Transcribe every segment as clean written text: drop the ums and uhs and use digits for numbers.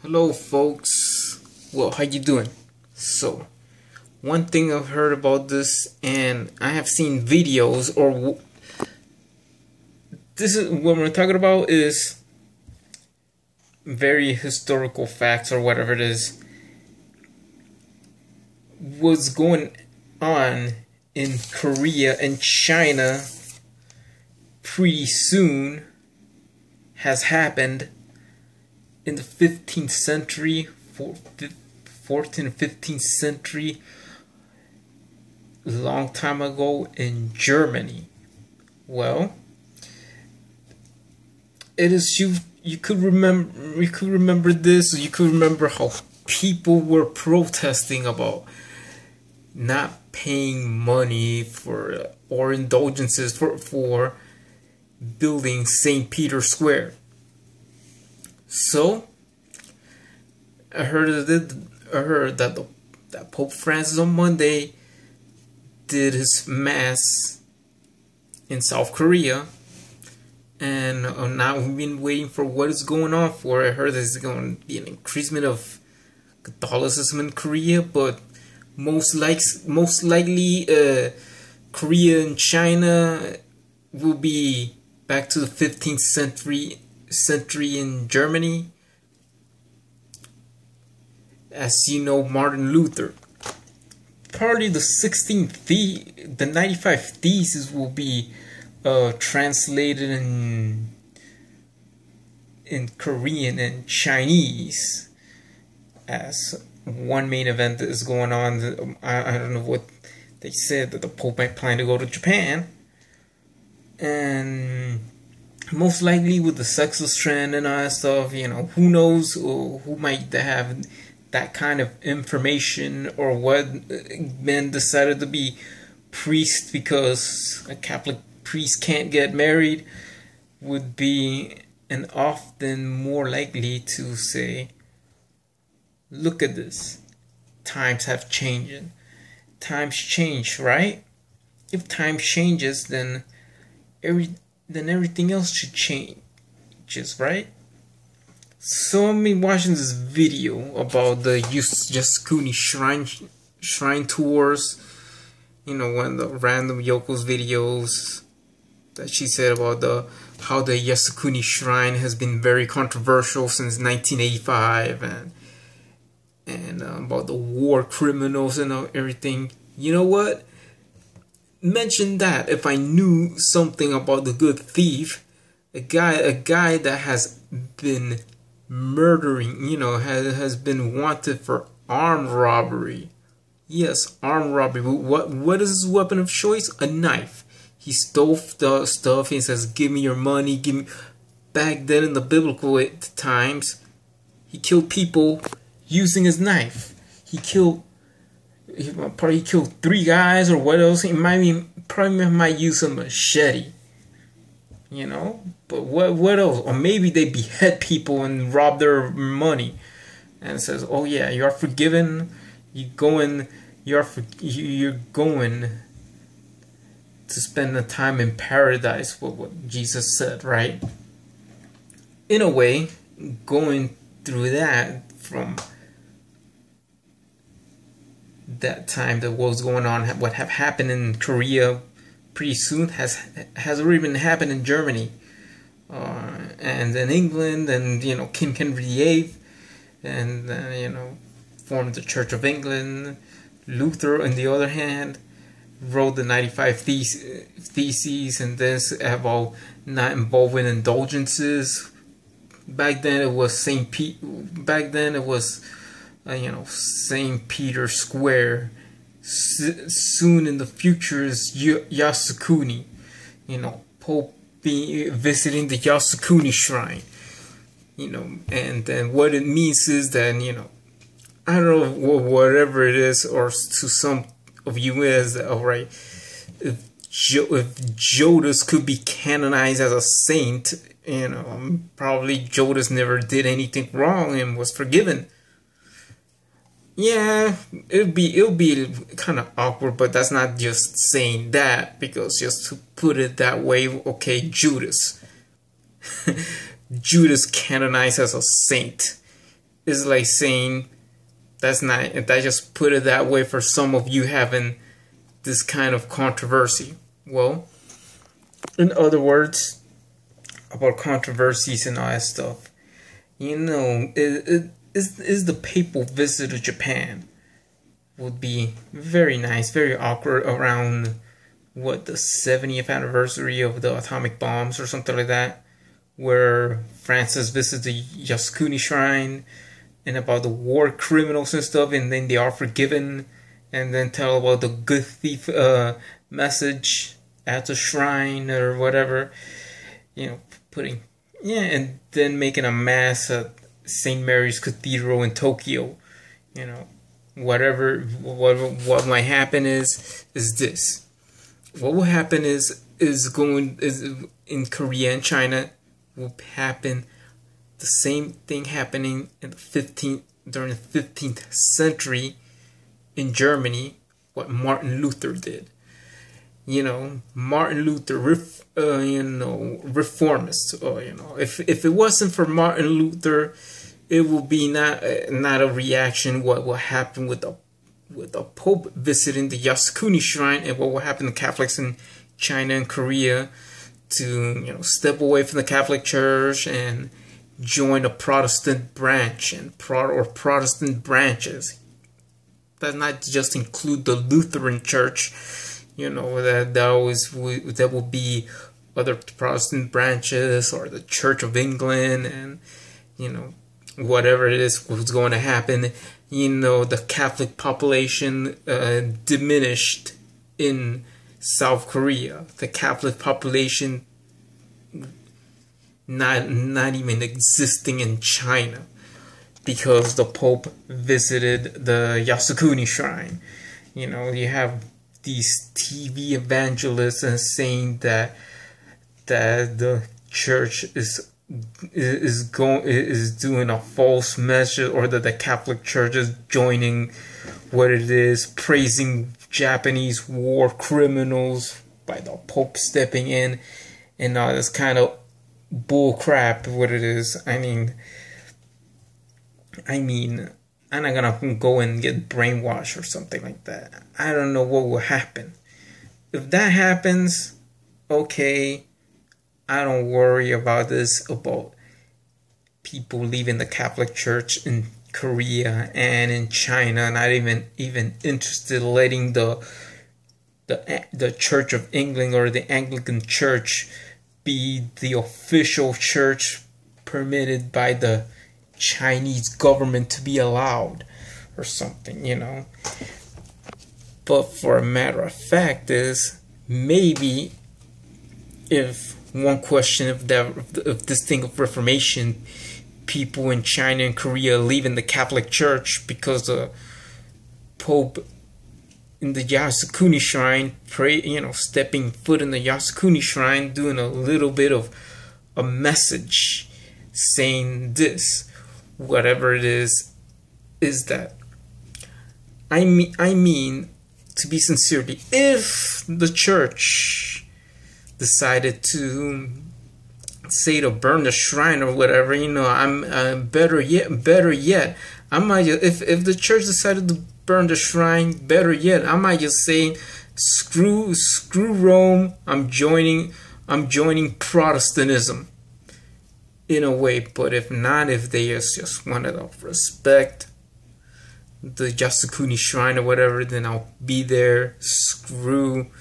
Hello folks, well, how you doing? So, one thing I've heard about this, and I have seen videos, or this is what we're talking about, is very historical facts or whatever it is. What's going on in Korea and China pretty soon has happened in the 15th century, 14th and 15th century, a long time ago in Germany. Well, it is you could remember this. You could remember how people were protesting about not paying money for or indulgences for building St. Peter's Square. So I heard that that Pope Francis on Monday did his mass in South Korea, and now we've been waiting for what is going on for. I heard there's going to be an increasement of Catholicism in Korea, but most likely Korea and China will be back to the 15th century in Germany. As you know, Martin Luther, probably the 95 Theses will be translated in Korean and Chinese, as one main event is going on. I don't know what they said, that the Pope might plan to go to Japan, and most likely with the sexist trend and all that stuff, you know, who knows who might have that kind of information, or what men decided to be priests because a Catholic priest can't get married, would be and often more likely to say, look at this, times have changed. Times change, right? If times changes, then everything else should change, right? So I've been watching this video about the Yasukuni Shrine tours. You know, one of the random Yoko's videos that she said about how the Yasukuni Shrine has been very controversial since 1985, and about the war criminals and everything. You know what? Mention that if I knew something about the good thief, a guy that has been murdering, you know, has been wanted for armed robbery. Yes, armed robbery. What is his weapon of choice? A knife. He stole the stuff. He says, "Give me your money." Give me. Back then in the biblical times, he killed people using his knife. He killed 3 guys, or what else? He probably might use a machete. You know, but what else? Or maybe they behead people and rob their money, and says, "Oh yeah, you are forgiven. You're going to spend the time in paradise." What Jesus said, right? In a way, going through that from that time, that what was going on, what have happened in Korea pretty soon has already been happened in Germany, and in England, and you know, King Henry VIII, and you know, formed the Church of England. Luther, on the other hand, wrote the 95 Theses, and this about not involving indulgences. Back then it was St. Peter's Square. Soon in the future is Yasukuni. You know, Pope visiting the Yasukuni Shrine. You know, and then what it means is that, you know, I don't know, whatever it is, or to some of you is, alright, if Judas could be canonized as a saint, you know, probably Judas never did anything wrong and was forgiven. Yeah, it'll be kind of awkward, but that's not just saying that, because just to put it that way, okay, Judas canonized as a saint. is like saying that's not. If I just put it that way for some of you having this kind of controversy. Well, in other words, about controversies and all that stuff, you know, is the papal visit to Japan would be very nice, very awkward around what the 70th anniversary of the atomic bombs or something like that, where Francis visits the Yasukuni Shrine and about the war criminals and stuff, and then they are forgiven, and then tell about the good thief message at the shrine or whatever, you know, and then making a mass at St. Mary's Cathedral in Tokyo, you know, what might happen is this. What will happen is in Korea and China will happen the same thing happening in during the 15th century in Germany, what Martin Luther did. You know, Martin Luther, reformist. If it wasn't for Martin Luther, it will be not a reaction. What will happen with the Pope visiting the Yasukuni Shrine, and what will happen to Catholics in China and Korea to step away from the Catholic Church and join a Protestant branch or Protestant branches. Does not just include the Lutheran Church. That will be other Protestant branches or the Church of England, and whatever it is was going to happen. The Catholic population diminished in South Korea. The Catholic population not even existing in China, because the Pope visited the Yasukuni Shrine. You have these TV evangelists and saying that the church is doing a false message, or that the Catholic Church is joining what it is, praising Japanese war criminals by the Pope stepping in, and all this kind of bull crap. What it is, I mean, I'm not gonna go and get brainwashed or something like that. I don't know what will happen. If that happens, okay, I don't worry about this, about people leaving the Catholic Church in Korea and in China, not even interested in letting the Church of England or the Anglican Church be the official church permitted by the Chinese government to be allowed or something, But for a matter of fact is, maybe if one question of this thing of Reformation, people in China and Korea leaving the Catholic Church because the Pope in the Yasukuni Shrine stepping foot in the Yasukuni Shrine, doing a little bit of a message saying this, whatever it is that I mean to be sincerely, if the church decided to say to burn the shrine or whatever, I'm better yet, I might just, if the church decided to burn the shrine, better yet, I might just say, screw Rome, I'm joining Protestantism in a way. But if not, if they just wanted to respect the Yasukuni Shrine or whatever, then I'll be there. Screw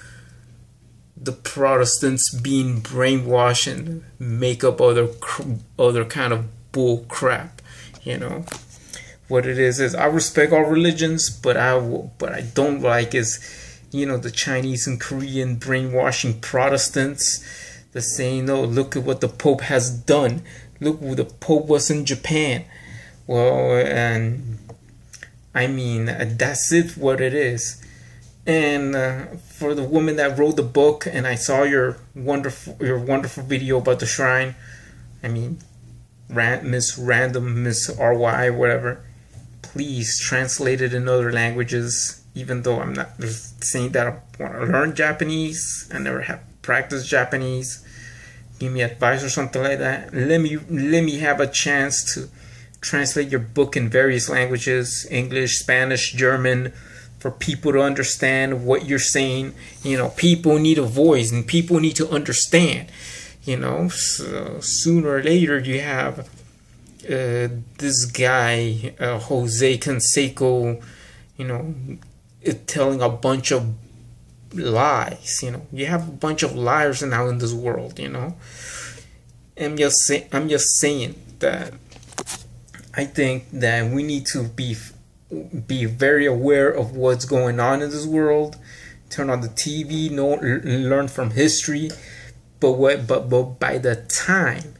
the Protestants being brainwashed and make up other kind of bull crap. What it is I respect all religions, but I don't like is the Chinese and Korean brainwashing Protestants. They're saying, "Oh, look at what the Pope has done. Look who the Pope was in Japan." Well, and that's it. What it is. And for the woman that wrote the book, and I saw your wonderful video about the shrine. Miss RY, whatever. Please translate it in other languages. Even though I'm not saying that I want to learn Japanese, I never have practiced Japanese. Give me advice or something like that. Let me have a chance to translate your book in various languages, English, Spanish, German, for people to understand what you're saying. You know, people need a voice and people need to understand. You know, so sooner or later you have this guy, Jose Canseco, you know, telling a bunch of lies. You know, you have a bunch of liars now in this world. You know, I'm just saying that I think that we need to be very aware of what's going on in this world. Turn on the TV, learn from history. But by the time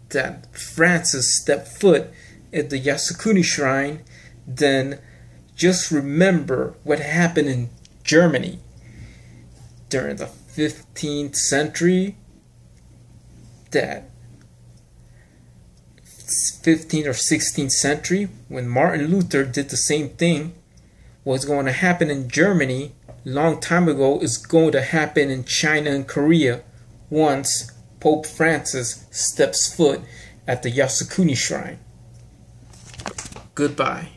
that Francis stepped foot at the Yasukuni Shrine, then just remember what happened in Germany during the 15th century. That 15th or 16th century, when Martin Luther did the same thing, what's going to happen in Germany a long time ago is going to happen in China and Korea once Pope Francis steps foot at the Yasukuni Shrine. Goodbye.